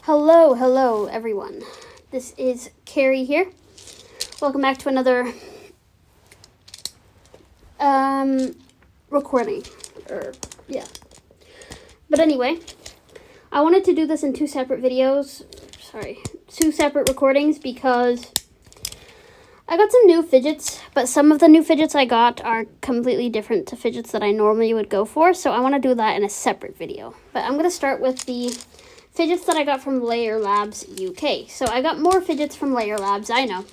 Hello everyone. This is Carrie here. Welcome back to another recording. But anyway, I wanted to do this in two separate recordings because I got some new fidgets, but some of the new fidgets I got are completely different to fidgets that I normally would go for, so I want to do that in a separate video. But I'm going to start with the fidgets that I got from layerlabs UK. So I got more fidgets from layerlabs, I know.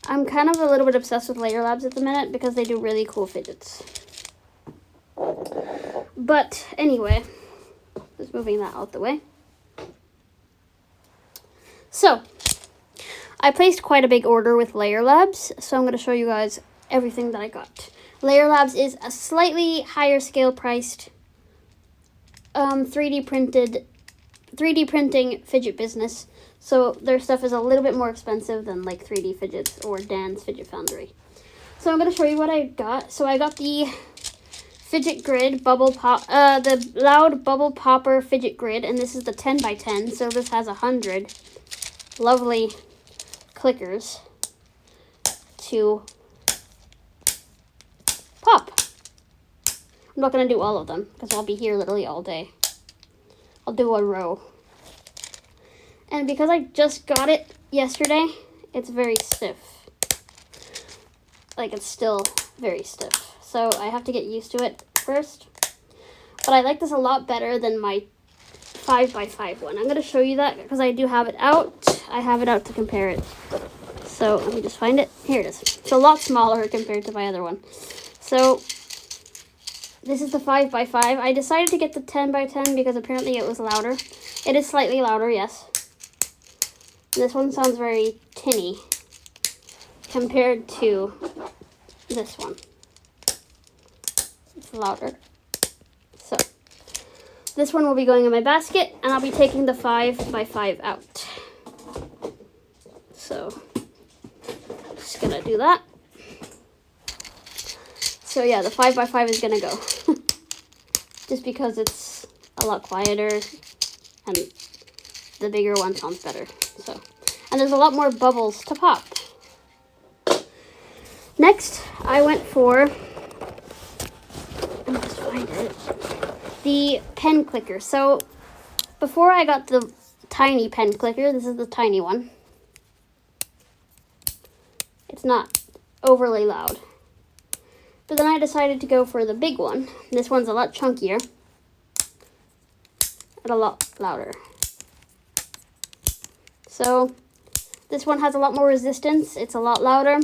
I'm kind of a little bit obsessed with layerlabs at the minute because they do really cool fidgets. But anyway, just moving that out the way. So, I placed quite a big order with layerlabs, so I'm going to show you guys everything that I got. Layerlabs is a slightly higher scale priced 3D printing fidget business, so their stuff is a little bit more expensive than like 3D Fidgets or Dan's Fidget Foundry. So I'm going to show you what I got. So I got the fidget grid the loud bubble popper fidget grid, and this is the 10x10, so this has 100 lovely clickers to pop. I'm not going to do all of them because I'll be here literally all day. I'll do a row. And because I just got it yesterday, it's very stiff. Like, it's still very stiff. So I have to get used to it first. But I like this a lot better than my 5x5 one. I'm going to show you that because I do have it out. I have it out to compare it. So let me just find it. Here it is. It's a lot smaller compared to my other one. So this is the 5x5. I decided to get the 10x10 because apparently it was louder. It is slightly louder, yes. This one sounds very tinny compared to this one. It's louder. So this one will be going in my basket, and I'll be taking the 5x5 out. So just gonna do that. So yeah, the 5x5 is gonna go. Just because it's a lot quieter and the bigger one sounds better. So, and there's a lot more bubbles to pop. Next, I went for, let me just find it, the pen clicker. So before I got the tiny pen clicker, this is the tiny one. It's not overly loud. But then I decided to go for the big one. This one's a lot chunkier and a lot louder. So this one has a lot more resistance. It's a lot louder.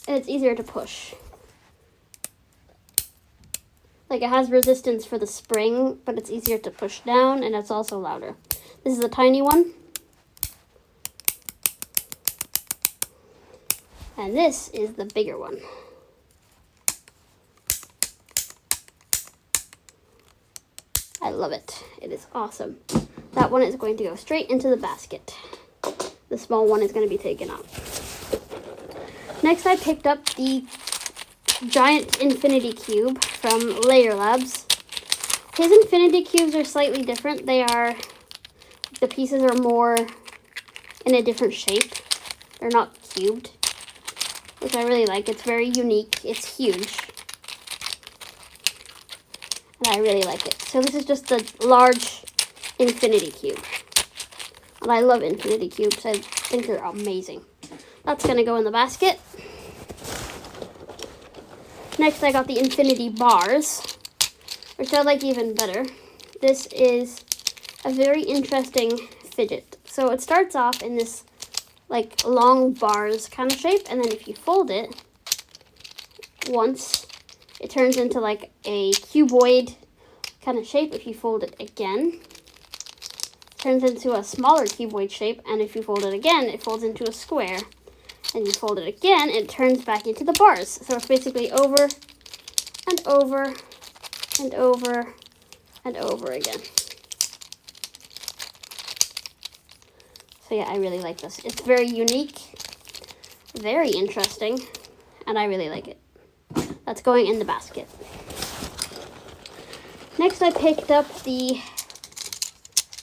And it's easier to push. Like, it has resistance for the spring, but it's easier to push down, and it's also louder. This is a tiny one. And this is the bigger one. I love it. It is awesome. That one is going to go straight into the basket. The small one is going to be taken out. Next, I picked up the giant infinity cube from layerlabs. His infinity cubes are slightly different. The pieces are more in a different shape. They're not cubed, which I really like. It's very unique. It's huge. And I really like it. So this is just the large infinity cube. And I love infinity cubes. I think they're amazing. That's going to go in the basket. Next, I got the infinity bars, which I like even better. This is a very interesting fidget. So it starts off in this like long bars kind of shape, and then if you fold it once, it turns into like a cuboid kind of shape. If you fold it again, it turns into a smaller cuboid shape, and if you fold it again, it folds into a square, and you fold it again, it turns back into the bars. So it's basically over and over and over and over again. So yeah, I really like this. It's very unique, very interesting, and I really like it. That's going in the basket. Next, I picked up the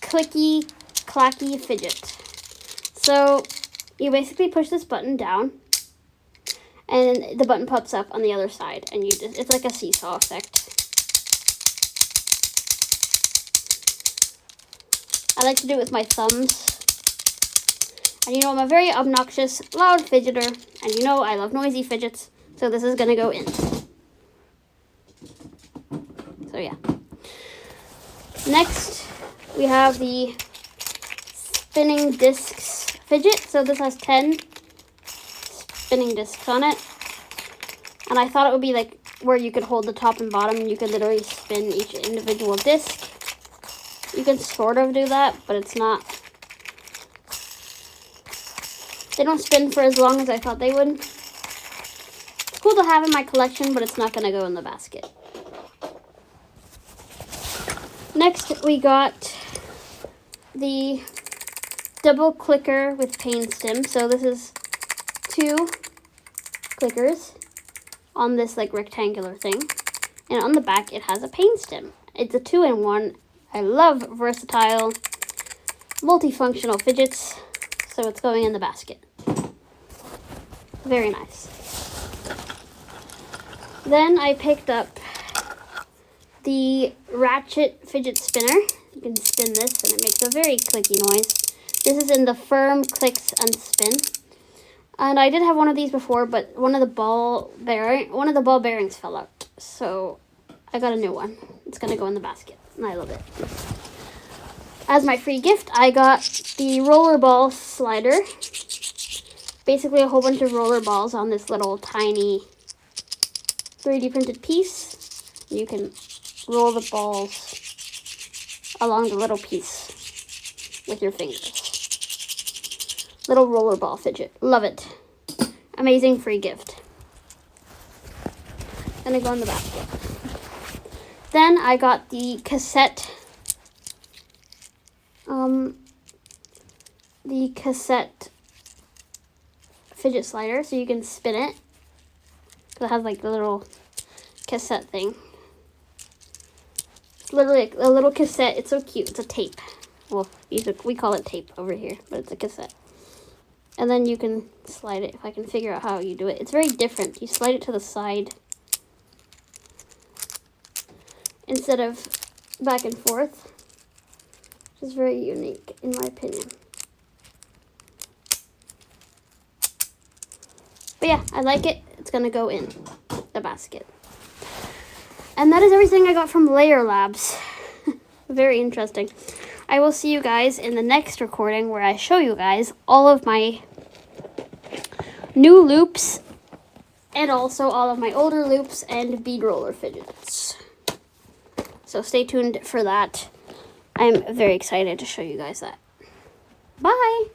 clicky clacky fidget. So you basically push this button down, and the button pops up on the other side, and it's like a seesaw effect. I like to do it with my thumbs. And you know, I'm a very obnoxious, loud fidgeter, and you know I love noisy fidgets, so this is gonna go in. So yeah. Next, we have the spinning discs fidget. So this has 10 spinning discs on it. And I thought it would be like where you could hold the top and bottom and you could literally spin each individual disc. You can sort of do that, but it's not. They don't spin for as long as I thought they would. It's cool to have in my collection, but it's not going to go in the basket. Next, we got the double clicker with pain stim. So this is 2 clickers on this like rectangular thing. And on the back, it has a pain stim. It's a 2-in-1. I love versatile, multifunctional fidgets. So it's going in the basket. Very nice. Then I picked up the ratchet fidget spinner. You can spin this and it makes a very clicky noise. This is in the firm clicks and spin. And I did have one of these before, but one of the ball bearings fell out. So I got a new one. It's gonna go in the basket. And I love it. As my free gift, I got the rollerball slider. Basically a whole bunch of roller balls on this little tiny 3D printed piece. You can roll the balls along the little piece with your fingers. Little rollerball fidget. Love it. Amazing free gift. Gonna go in the basket. Then I got the cassette fidget slider, so you can spin it. It has like the little cassette thing. It's literally like a little cassette. It's so cute. It's a tape. Well, we call it tape over here, but it's a cassette. And then you can slide it, if I can figure out how you do it. It's very different. You slide it to the side instead of back and forth, which is very unique in my opinion. But yeah, I like it. It's gonna go in the basket. And that is everything I got from layerlabs. Very interesting. I will see you guys in the next recording where I show you guys all of my new loops and also all of my older loops and bead roller fidgets. So stay tuned for that. I'm very excited to show you guys that. Bye!